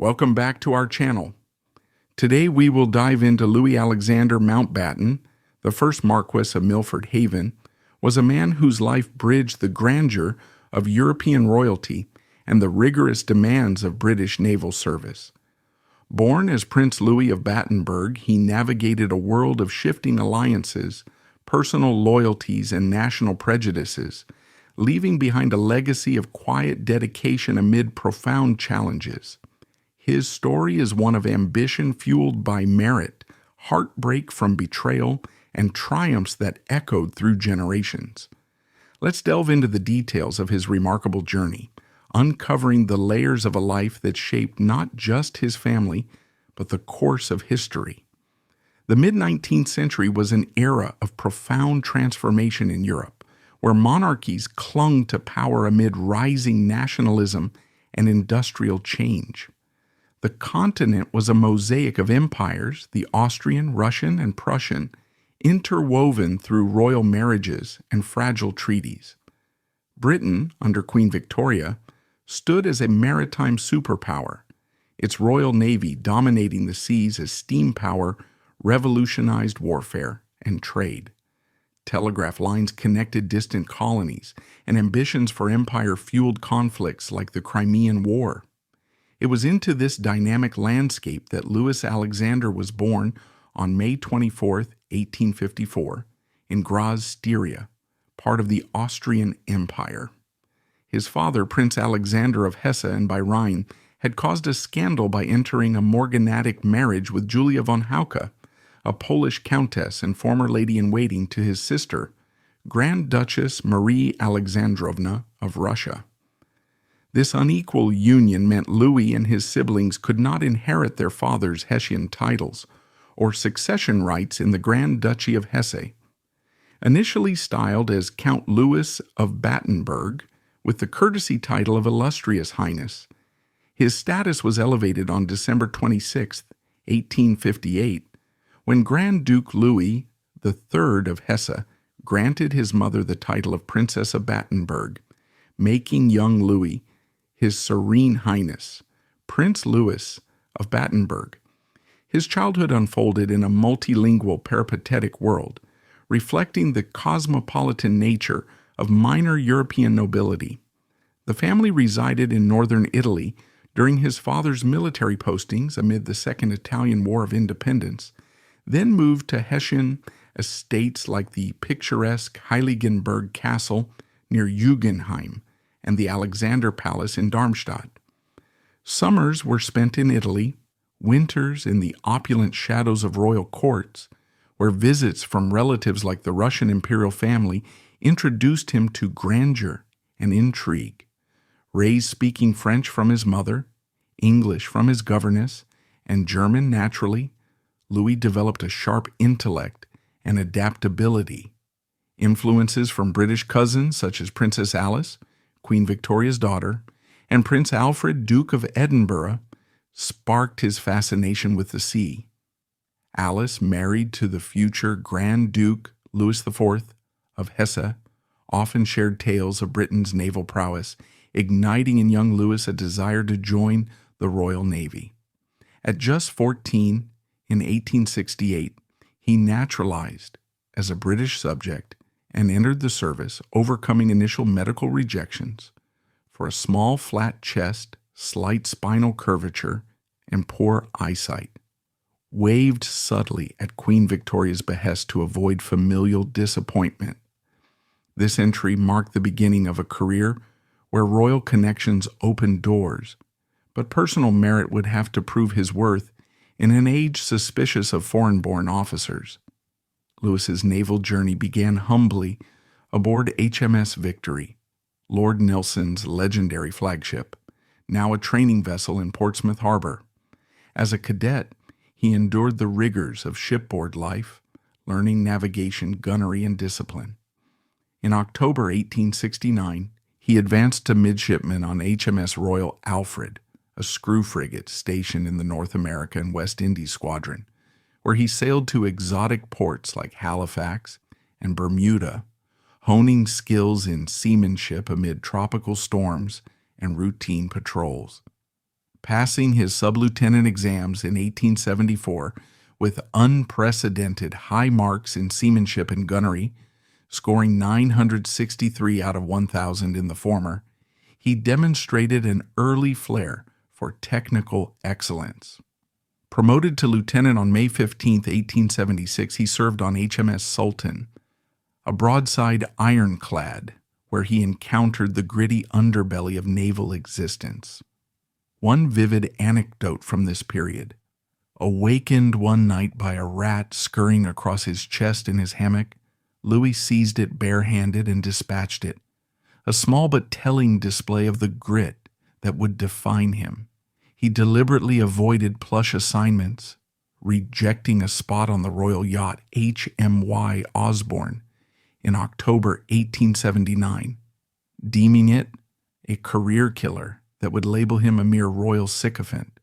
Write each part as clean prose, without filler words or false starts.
Welcome back to our channel. Today we will dive into Louis Alexander Mountbatten. The first Marquess of Milford Haven was a man whose life bridged the grandeur of European royalty and the rigorous demands of British naval service. Born as Prince Louis of Battenberg, he navigated a world of shifting alliances, personal loyalties, and national prejudices, leaving behind a legacy of quiet dedication amid profound challenges. His story is one of ambition fueled by merit, heartbreak from betrayal, and triumphs that echoed through generations. Let's delve into the details of his remarkable journey, uncovering the layers of a life that shaped not just his family, but the course of history. The mid-19th century was an era of profound transformation in Europe, where monarchies clung to power amid rising nationalism and industrial change. The continent was a mosaic of empires, the Austrian, Russian, and Prussian, interwoven through royal marriages and fragile treaties. Britain, under Queen Victoria, stood as a maritime superpower, its royal navy dominating the seas as steam power revolutionized warfare and trade. Telegraph lines connected distant colonies, and ambitions for empire fueled conflicts like the Crimean War. It was into this dynamic landscape that Louis Alexander was born on May 24, 1854, in Graz, Styria, part of the Austrian Empire. His father, Prince Alexander of Hesse and by Rhine, had caused a scandal by entering a morganatic marriage with Julia von Hauke, a Polish countess and former lady-in-waiting to his sister, Grand Duchess Marie Alexandrovna of Russia. This unequal union meant Louis and his siblings could not inherit their father's Hessian titles or succession rights in the Grand Duchy of Hesse. Initially styled as Count Louis of Battenberg, with the courtesy title of Illustrious Highness, his status was elevated on December 26, 1858, when Grand Duke Louis III of Hesse granted his mother the title of Princess of Battenberg, making young Louis His Serene Highness, Prince Louis of Battenberg. His childhood unfolded in a multilingual peripatetic world, reflecting the cosmopolitan nature of minor European nobility. The family resided in northern Italy during his father's military postings amid the Second Italian War of Independence, then moved to Hessian estates like the picturesque Heiligenberg Castle near Jugenheim and the Alexander Palace in Darmstadt. Summers were spent in Italy, winters in the opulent shadows of royal courts, where visits from relatives like the Russian imperial family introduced him to grandeur and intrigue. Raised speaking French from his mother, English from his governess, and German naturally, Louis developed a sharp intellect and adaptability. Influences from British cousins such as Princess Alice, Queen Victoria's daughter, and Prince Alfred, Duke of Edinburgh, sparked his fascination with the sea. Alice, married to the future Grand Duke Louis IV of Hesse, often shared tales of Britain's naval prowess, igniting in young Louis a desire to join the Royal Navy. At just 14, in 1868, he naturalized as a British subject and entered the service, overcoming initial medical rejections for a small flat chest, slight spinal curvature, and poor eyesight. Waved subtly at Queen Victoria's behest to avoid familial disappointment. This entry marked the beginning of a career where royal connections opened doors, but personal merit would have to prove his worth in an age suspicious of foreign-born officers. Louis's naval journey began humbly aboard HMS Victory, Lord Nelson's legendary flagship, now a training vessel in Portsmouth Harbor. As a cadet, he endured the rigors of shipboard life, learning navigation, gunnery, and discipline. In October 1869, he advanced to midshipman on HMS Royal Alfred, a screw frigate stationed in the North America and West Indies Squadron, where he sailed to exotic ports like Halifax and Bermuda, honing skills in seamanship amid tropical storms and routine patrols. passing his sub-lieutenant exams in 1874 with unprecedented high marks in seamanship and gunnery, scoring 963 out of 1,000 in the former. He demonstrated an early flair for technical excellence. Promoted to lieutenant on May 15, 1876, he served on HMS Sultan, a broadside ironclad where he encountered the gritty underbelly of naval existence. One vivid anecdote from this period: awakened one night by a rat scurrying across his chest in his hammock, Louis seized it barehanded and dispatched it, a small but telling display of the grit that would define him. He deliberately avoided plush assignments, rejecting a spot on the royal yacht HMY Osborne in October 1879, deeming it a career killer that would label him a mere royal sycophant.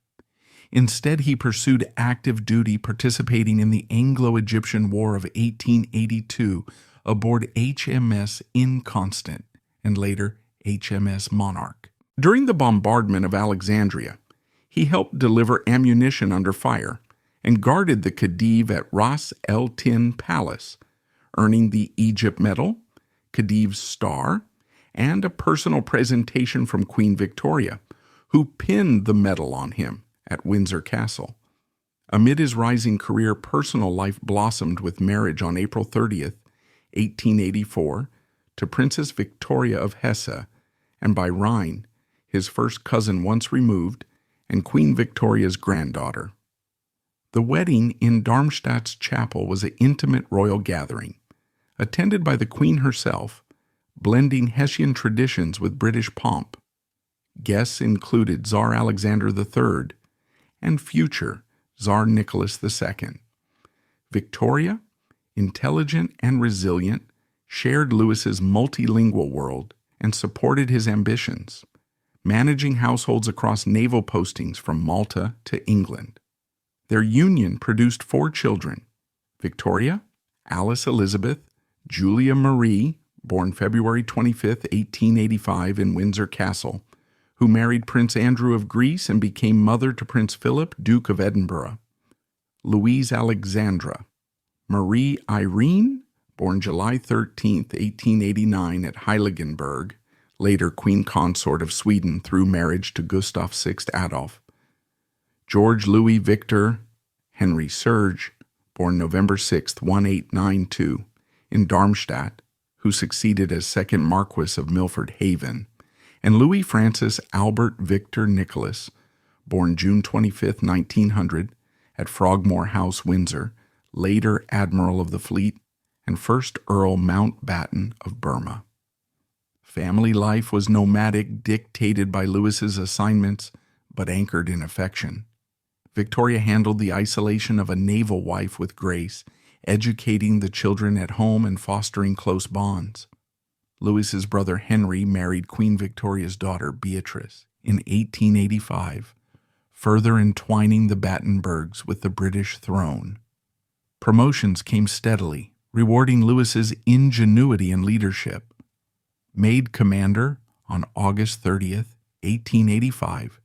Instead, he pursued active duty, participating in the Anglo-Egyptian War of 1882 aboard HMS Inconstant and later HMS Monarch. During the bombardment of Alexandria, he helped deliver ammunition under fire and guarded the Khedive at Ras El Tin Palace, earning the Egypt Medal, Khedive's Star, and a personal presentation from Queen Victoria, who pinned the medal on him at Windsor Castle. Amid his rising career, personal life blossomed with marriage on April 30th, 1884, to Princess Victoria of Hesse, and by Rhine, his first cousin once removed, and Queen Victoria's granddaughter. The wedding in Darmstadt's chapel was an intimate royal gathering, attended by the Queen herself, blending Hessian traditions with British pomp. Guests included Tsar Alexander III and future Tsar Nicholas II. Victoria, intelligent and resilient, shared Louis's multilingual world and supported his ambitions, managing households across naval postings from Malta to England. Their union produced 4 children: Victoria, Alice Elizabeth, Julia Marie, born February 25, 1885 in Windsor Castle, who married Prince Andrew of Greece and became mother to Prince Philip, Duke of Edinburgh; Louise Alexandra; Marie Irene, born July 13, 1889 at Heiligenberg, later Queen Consort of Sweden through marriage to Gustav VI Adolf; George Louis Victor Henry Serge, born November 6, 1892, in Darmstadt, who succeeded as second Marquess of Milford Haven; and Louis Francis Albert Victor Nicholas, born June 25, 1900, at Frogmore House, Windsor, later Admiral of the Fleet and first Earl Mountbatten of Burma. Family life was nomadic, dictated by Louis's assignments, but anchored in affection. Victoria handled the isolation of a naval wife with grace, educating the children at home and fostering close bonds. Louis's brother Henry married Queen Victoria's daughter Beatrice in 1885, further entwining the Battenbergs with the British throne. Promotions came steadily, rewarding Louis's ingenuity and leadership. Made commander on August 30th, 1885,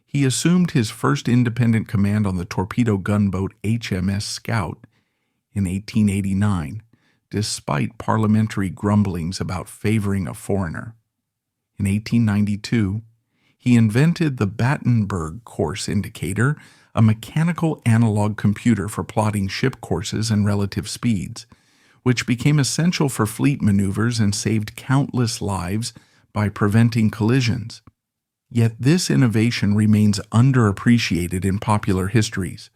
he assumed his first independent command on the torpedo gunboat HMS Scout in 1889, despite parliamentary grumblings about favoring a foreigner. In 1892, he invented the Battenberg course indicator, a mechanical analog computer for plotting ship courses and relative speeds, which became essential for fleet maneuvers and saved countless lives by preventing collisions. Yet this innovation remains underappreciated in popular histories.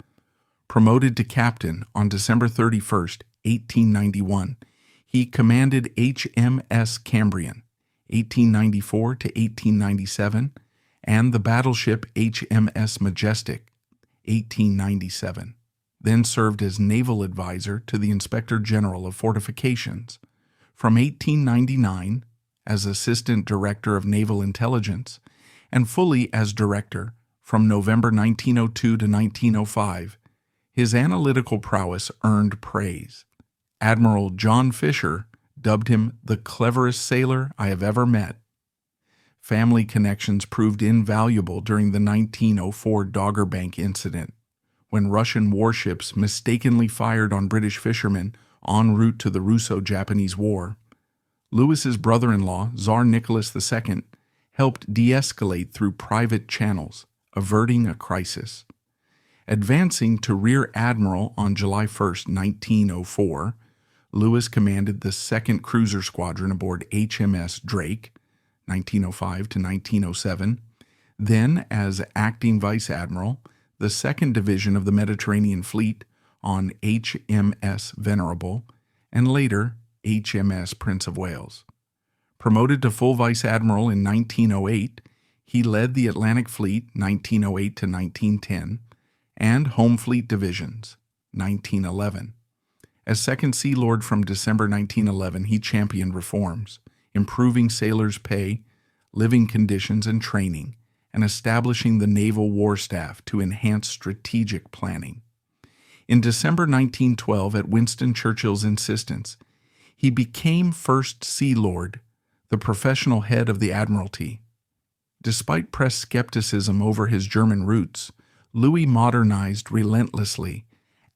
Promoted to captain on December 31, 1891, he commanded HMS Cambrian, 1894 to 1897, and the battleship HMS Majestic, 1897. Then served as naval advisor to the Inspector General of Fortifications. From 1899, as Assistant Director of Naval Intelligence, and fully as Director from November 1902 to 1905, his analytical prowess earned praise. Admiral John Fisher dubbed him the cleverest sailor I have ever met. Family connections proved invaluable during the 1904 Dogger Bank incident, when Russian warships mistakenly fired on British fishermen en route to the Russo-Japanese War. Lewis's brother-in-law, Tsar Nicholas II, helped de-escalate through private channels, averting a crisis. Advancing to Rear Admiral on July 1, 1904, Lewis commanded the 2nd Cruiser Squadron aboard HMS Drake, 1905 to 1907, then as Acting Vice Admiral, the 2nd Division of the Mediterranean Fleet on HMS Venerable, and later HMS Prince of Wales. Promoted to full Vice Admiral in 1908, he led the Atlantic Fleet 1908 to 1910 and Home Fleet Divisions 1911. As 2nd Sea Lord from December 1911, he championed reforms, improving sailors' pay, living conditions, and training, and establishing the Naval War Staff to enhance strategic planning. In December 1912, at Winston Churchill's insistence, he became First Sea Lord, the professional head of the Admiralty. Despite press skepticism over his German roots, Louis modernized relentlessly,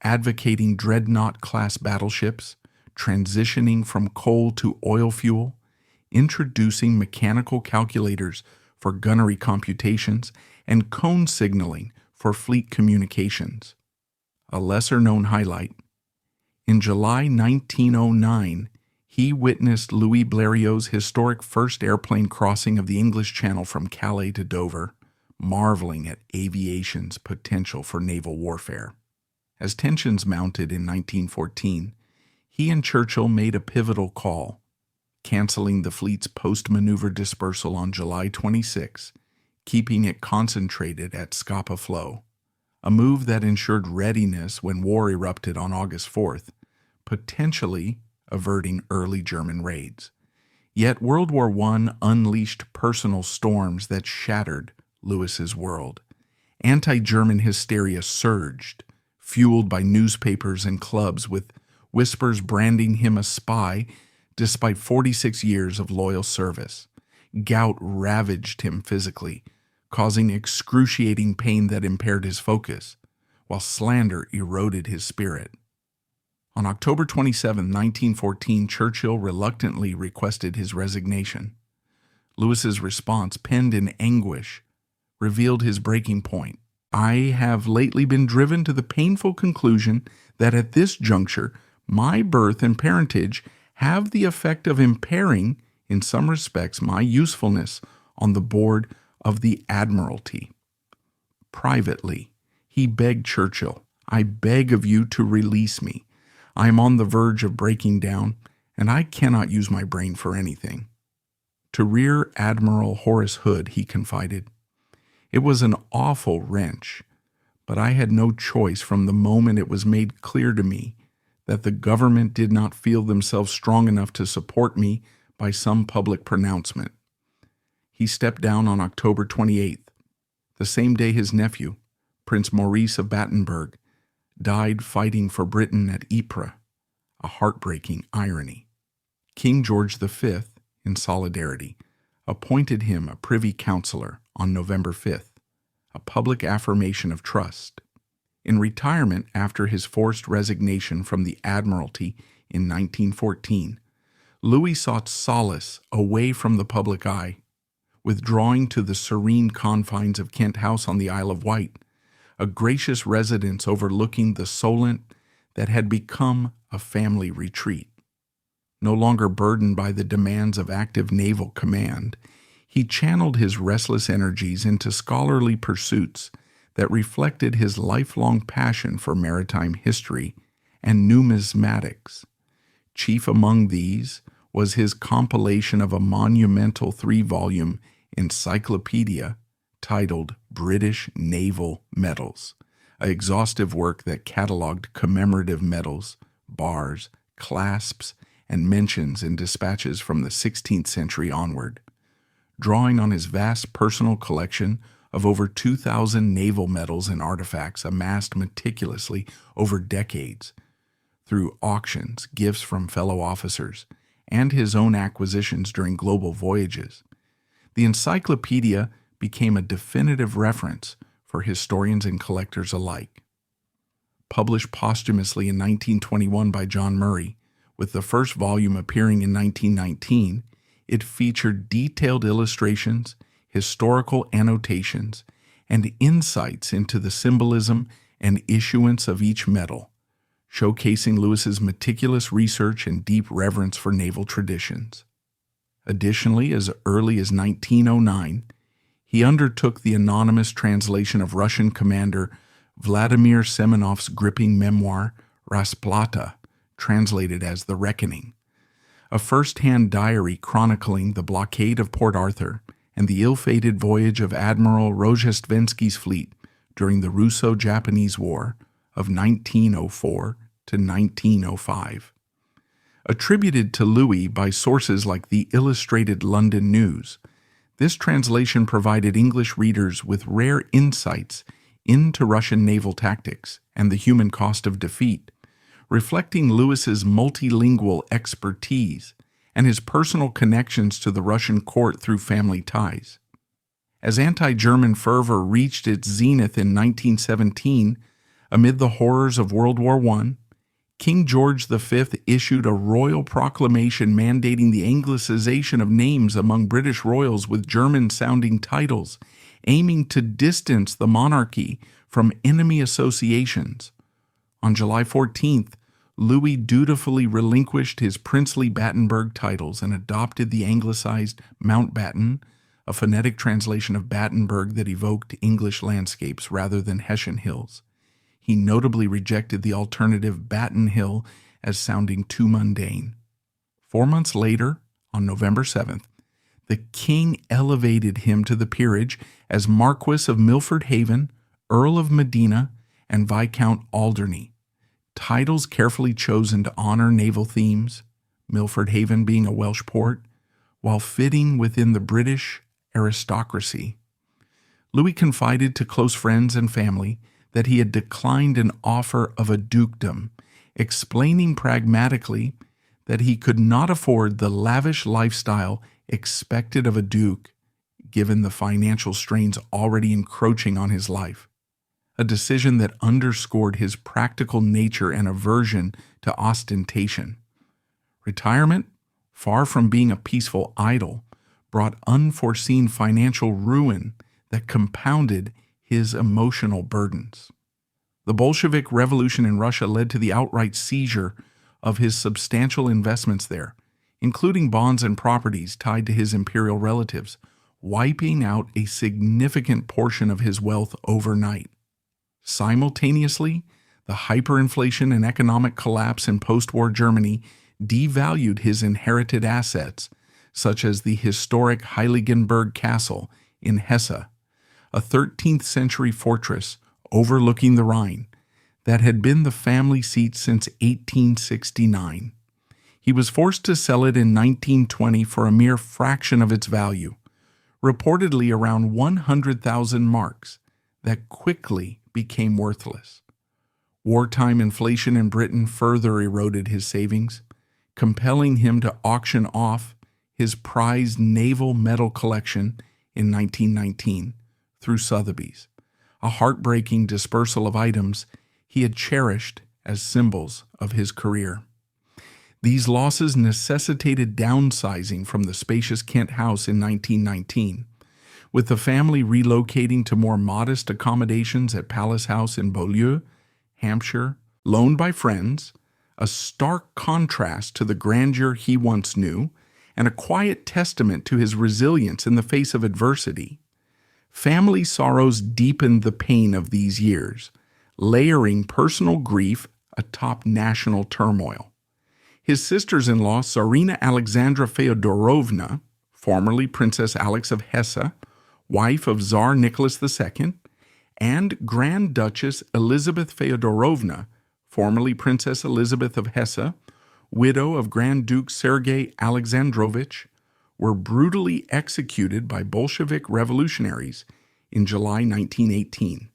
advocating dreadnought-class battleships, transitioning from coal to oil fuel, introducing mechanical calculators for gunnery computations, and cone signaling for fleet communications. A lesser-known highlight: in July 1909, he witnessed Louis Blériot's historic first airplane crossing of the English Channel from Calais to Dover, marveling at aviation's potential for naval warfare. As tensions mounted in 1914, he and Churchill made a pivotal call, canceling the fleet's post-maneuver dispersal on July 26, keeping it concentrated at Scapa Flow, a move that ensured readiness when war erupted on August 4th, potentially averting early German raids. Yet World War I unleashed personal storms that shattered Lewis's world. Anti-German hysteria surged, fueled by newspapers and clubs, with whispers branding him a spy despite 46 years of loyal service. Gout ravaged him physically, causing excruciating pain that impaired his focus, while slander eroded his spirit. On October 27, 1914, Churchill reluctantly requested his resignation. Lewis's response, penned in anguish, revealed his breaking point. "I have lately been driven to the painful conclusion that at this juncture my birth and parentage have the effect of impairing, in some respects, my usefulness on the board of the Admiralty." Privately, he begged Churchill, "I beg of you to release me. I am on the verge of breaking down, and I cannot use my brain for anything." To Rear Admiral Horace Hood, he confided, "It was an awful wrench, but I had no choice from the moment it was made clear to me that the government did not feel themselves strong enough to support me by some public pronouncement." He stepped down on October 28th, the same day his nephew, Prince Maurice of Battenberg, died fighting for Britain at Ypres, a heartbreaking irony. King George V, in solidarity, appointed him a Privy Councillor on November 5th, a public affirmation of trust. In retirement after his forced resignation from the Admiralty in 1914, Louis sought solace away from the public eye, withdrawing to the serene confines of Kent House on the Isle of Wight, a gracious residence overlooking the Solent that had become a family retreat. No longer burdened by the demands of active naval command, he channeled his restless energies into scholarly pursuits that reflected his lifelong passion for maritime history and numismatics. Chief among these was his compilation of a monumental 3-volume encyclopedia titled British Naval Medals, an exhaustive work that catalogued commemorative medals, bars, clasps, and mentions in dispatches from the 16th century onward. Drawing on his vast personal collection of over 2,000 naval medals and artifacts amassed meticulously over decades, through auctions, gifts from fellow officers, and his own acquisitions during global voyages, The encyclopedia became a definitive reference for historians and collectors alike. Published posthumously in 1921 by John Murray, with the first volume appearing in 1919, it featured detailed illustrations, historical annotations, and insights into the symbolism and issuance of each medal, showcasing Lewis's meticulous research and deep reverence for naval traditions. Additionally, as early as 1909, he undertook the anonymous translation of Russian commander Vladimir Semenov's gripping memoir, Rasplata, translated as The Reckoning, a first-hand diary chronicling the blockade of Port Arthur and the ill-fated voyage of Admiral Rozhestvensky's fleet during the Russo-Japanese War of 1904 to 1905. Attributed to Louis by sources like the Illustrated London News, this translation provided English readers with rare insights into Russian naval tactics and the human cost of defeat, reflecting Lewis's multilingual expertise and his personal connections to the Russian court through family ties. As anti-German fervor reached its zenith in 1917, amid the horrors of World War I, King George V issued a royal proclamation mandating the anglicization of names among British royals with German-sounding titles, aiming to distance the monarchy from enemy associations. On July 14th, Louis dutifully relinquished his princely Battenberg titles and adopted the anglicized Mountbatten, a phonetic translation of Battenberg that evoked English landscapes rather than Hessian hills. He notably rejected the alternative Batten Hill as sounding too mundane. 4 months later, on November 7th, the king elevated him to the peerage as Marquess of Milford Haven, Earl of Medina, and Viscount Alderney, titles carefully chosen to honor naval themes, Milford Haven being a Welsh port, while fitting within the British aristocracy. Louis confided to close friends and family that he had declined an offer of a dukedom, explaining pragmatically that he could not afford the lavish lifestyle expected of a duke, given the financial strains already encroaching on his life, a decision that underscored his practical nature and aversion to ostentation. Retirement, far from being a peaceful idyll, brought unforeseen financial ruin that compounded his emotional burdens. The Bolshevik Revolution in Russia led to the outright seizure of his substantial investments there, including bonds and properties tied to his imperial relatives, wiping out a significant portion of his wealth overnight. Simultaneously, the hyperinflation and economic collapse in post-war Germany devalued his inherited assets, such as the historic Heiligenberg Castle in Hesse, a 13th century fortress overlooking the Rhine that had been the family seat since 1869. He was forced to sell it in 1920 for a mere fraction of its value, reportedly around 100,000 marks, that quickly became worthless. Wartime inflation in Britain further eroded his savings, compelling him to auction off his prized naval medal collection in 1919 through Sotheby's, a heartbreaking dispersal of items he had cherished as symbols of his career. These losses necessitated downsizing from the spacious Kent house in 1919, with the family relocating to more modest accommodations at Palace House in Beaulieu, Hampshire, loaned by friends, a stark contrast to the grandeur he once knew, and a quiet testament to his resilience in the face of adversity. Family sorrows deepened the pain of these years, layering personal grief atop national turmoil. His sisters-in-law, Tsarina Alexandra Feodorovna, formerly Princess Alex of Hesse, wife of Tsar Nicholas II, and Grand Duchess Elizabeth Feodorovna, formerly Princess Elizabeth of Hesse, widow of Grand Duke Sergei Alexandrovich, were brutally executed by Bolshevik revolutionaries in July 1918.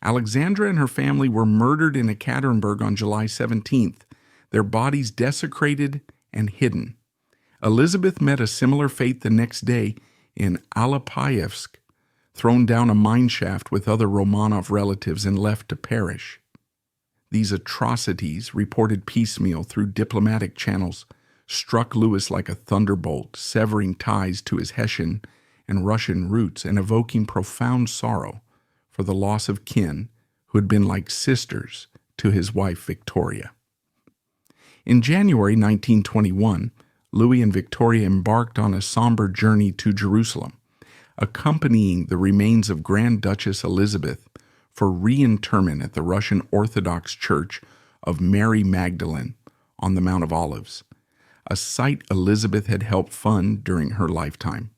Alexandra and her family were murdered in Ekaterinburg on July 17th, their bodies desecrated and hidden. Elizabeth met a similar fate the next day in Alapayevsk, thrown down a mine shaft with other Romanov relatives and left to perish. These atrocities, reported piecemeal through diplomatic channels, struck Louis like a thunderbolt, severing ties to his Hessian and Russian roots and evoking profound sorrow for the loss of kin who had been like sisters to his wife Victoria. In January 1921, Louis and Victoria embarked on a somber journey to Jerusalem, accompanying the remains of Grand Duchess Elizabeth for reinterment at the Russian Orthodox Church of Mary Magdalene on the Mount of Olives, a site Elizabeth had helped fund during her lifetime.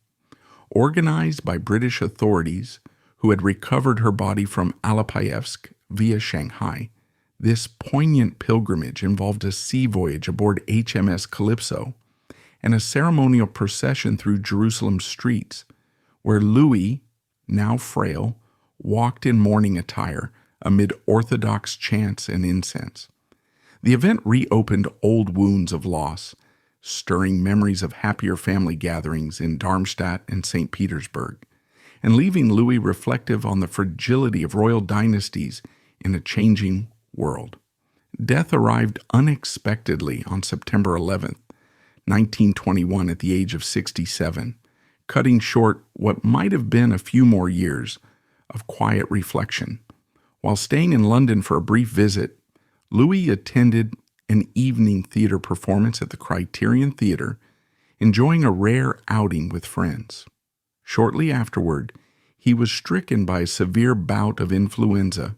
Organized by British authorities who had recovered her body from Alapayevsk via Shanghai, this poignant pilgrimage involved a sea voyage aboard HMS Calypso and a ceremonial procession through Jerusalem's streets, where Louis, now frail, walked in mourning attire amid Orthodox chants and incense. The event reopened old wounds of loss, stirring memories of happier family gatherings in Darmstadt and St. Petersburg, and leaving Louis reflective on the fragility of royal dynasties in a changing world. Death arrived unexpectedly on September 11th, 1921, at the age of 67, cutting short what might have been a few more years of quiet reflection. While staying in London for a brief visit, Louis attended an evening theater performance at the Criterion Theater, enjoying a rare outing with friends. Shortly afterward, he was stricken by a severe bout of influenza,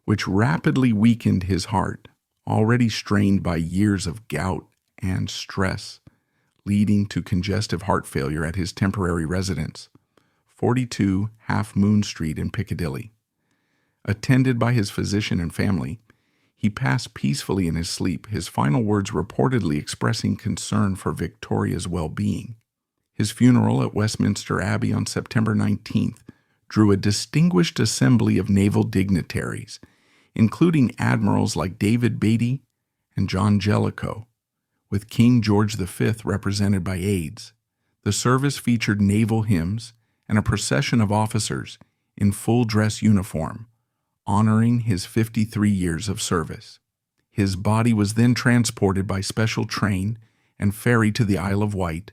which rapidly weakened his heart, already strained by years of gout and stress, leading to congestive heart failure at his temporary residence, 42 Half Moon Street in Piccadilly. Attended by his physician and family, he passed peacefully in his sleep, his final words reportedly expressing concern for Victoria's well-being. His funeral at Westminster Abbey on September 19th drew a distinguished assembly of naval dignitaries, including admirals like David Beatty and John Jellicoe, with King George V represented by aides. The service featured naval hymns and a procession of officers in full-dress uniform, honoring his 53 years of service. His body was then transported by special train and ferry to the Isle of Wight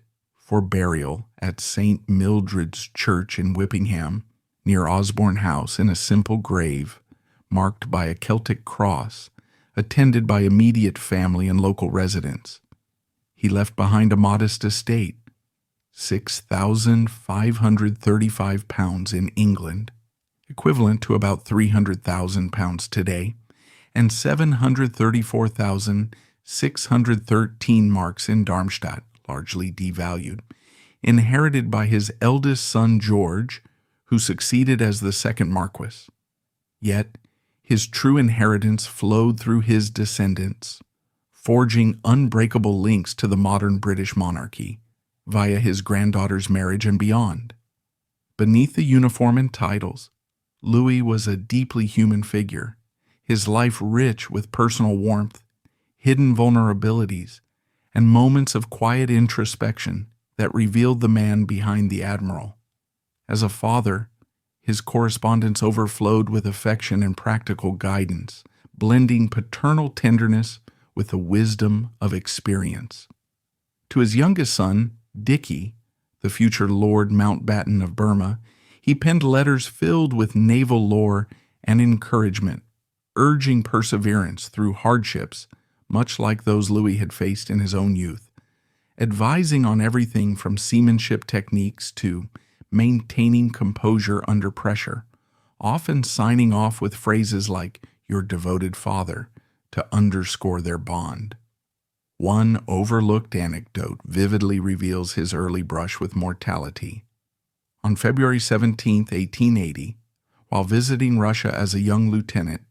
for burial at St. Mildred's Church in Whippingham, near Osborne House, in a simple grave marked by a Celtic cross, attended by immediate family and local residents. He left behind a modest estate, £6,535 in England, equivalent to about £300,000 today, and 734,613 marks in Darmstadt, largely devalued, inherited by his eldest son George, who succeeded as the second Marquess. Yet, his true inheritance flowed through his descendants, forging unbreakable links to the modern British monarchy via his granddaughter's marriage and beyond. Beneath the uniform and titles, Louis was a deeply human figure, his life rich with personal warmth, hidden vulnerabilities, and moments of quiet introspection that revealed the man behind the admiral. As a father, his correspondence overflowed with affection and practical guidance, blending paternal tenderness with the wisdom of experience. To his youngest son, Dicky, the future Lord Mountbatten of Burma, he penned letters filled with naval lore and encouragement, urging perseverance through hardships much like those Louis had faced in his own youth, advising on everything from seamanship techniques to maintaining composure under pressure, often signing off with phrases like "your devoted father" to underscore their bond. One overlooked anecdote vividly reveals his early brush with mortality. On February 17, 1880, while visiting Russia as a young lieutenant,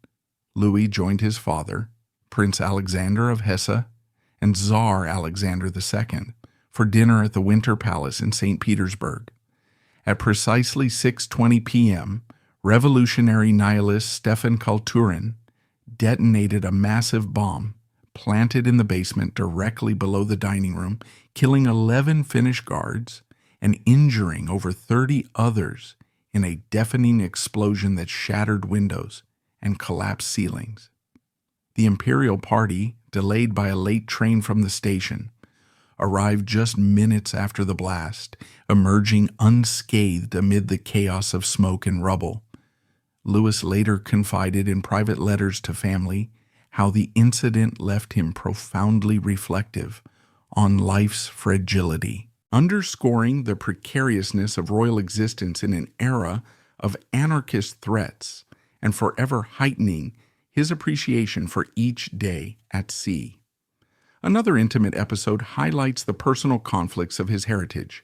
Louis joined his father, Prince Alexander of Hesse, and Tsar Alexander II, for dinner at the Winter Palace in St. Petersburg. At precisely 6:20 p.m., revolutionary nihilist Stefan Kulturin detonated a massive bomb planted in the basement directly below the dining room, killing 11 Finnish guards and injuring over 30 others in a deafening explosion that shattered windows and collapsed ceilings. The Imperial Party, delayed by a late train from the station, arrived just minutes after the blast, emerging unscathed amid the chaos of smoke and rubble. Lewis later confided in private letters to family how the incident left him profoundly reflective on life's fragility, underscoring the precariousness of royal existence in an era of anarchist threats and forever heightening his appreciation for each day at sea. Another intimate episode highlights the personal conflicts of his heritage.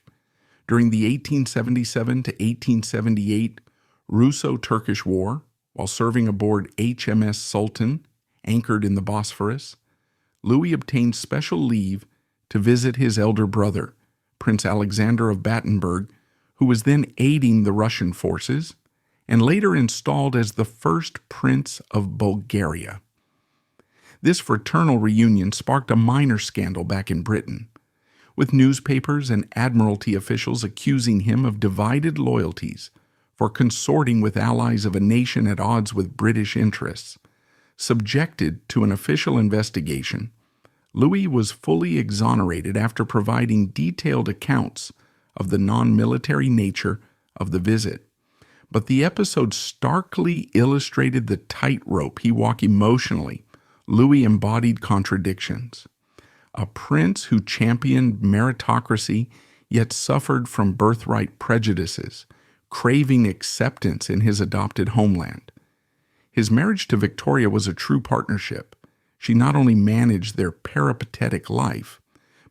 During the 1877 to 1878 Russo-Turkish War, while serving aboard HMS Sultan, anchored in the Bosphorus, Louis obtained special leave to visit his elder brother, Prince Alexander of Battenberg, who was then aiding the Russian forces, and later installed as the first Prince of Bulgaria. This fraternal reunion sparked a minor scandal back in Britain, with newspapers and admiralty officials accusing him of divided loyalties for consorting with allies of a nation at odds with British interests. Subjected to an official investigation, Louis was fully exonerated after providing detailed accounts of the non-military nature of the visit. But the episode starkly illustrated the tightrope he walked emotionally. Louis embodied contradictions. A prince who championed meritocracy yet suffered from birthright prejudices, craving acceptance in his adopted homeland. His marriage to Victoria was a true partnership. She not only managed their peripatetic life,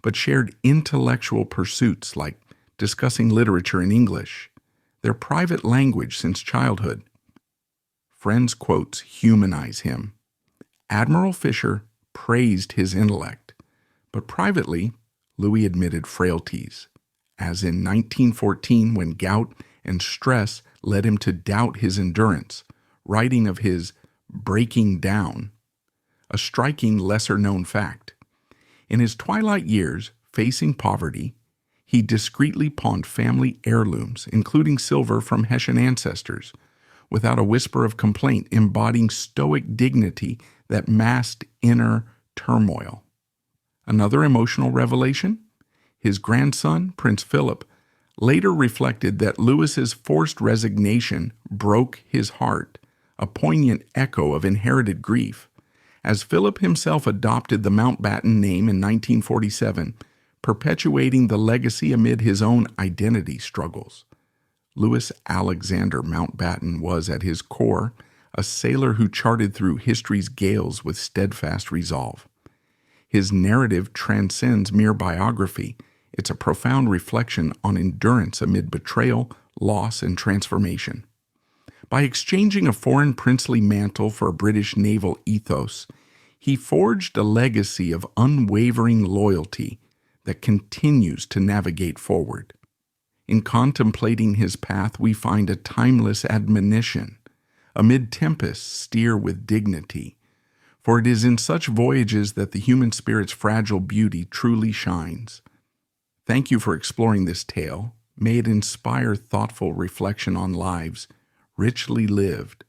but shared intellectual pursuits like discussing literature in English, their private language since childhood. Friends' quotes humanize him. Admiral Fisher praised his intellect, but privately, Louis admitted frailties, as in 1914 when gout and stress led him to doubt his endurance, writing of his breaking down, a striking lesser-known fact. In his twilight years, facing poverty, he discreetly pawned family heirlooms, including silver from Hessian ancestors, without a whisper of complaint, embodying stoic dignity that masked inner turmoil. Another emotional revelation? His grandson, Prince Philip, later reflected that Louis's forced resignation broke his heart, a poignant echo of inherited grief. As Philip himself adopted the Mountbatten name in 1947, perpetuating the legacy amid his own identity struggles. Louis Alexander Mountbatten was, at his core, a sailor who charted through history's gales with steadfast resolve. His narrative transcends mere biography. It's a profound reflection on endurance amid betrayal, loss, and transformation. By exchanging a foreign princely mantle for a British naval ethos, he forged a legacy of unwavering loyalty that continues to navigate forward. In contemplating his path, we find a timeless admonition. Amid tempests, steer with dignity, for it is in such voyages that the human spirit's fragile beauty truly shines. Thank you for exploring this tale. May it inspire thoughtful reflection on lives richly lived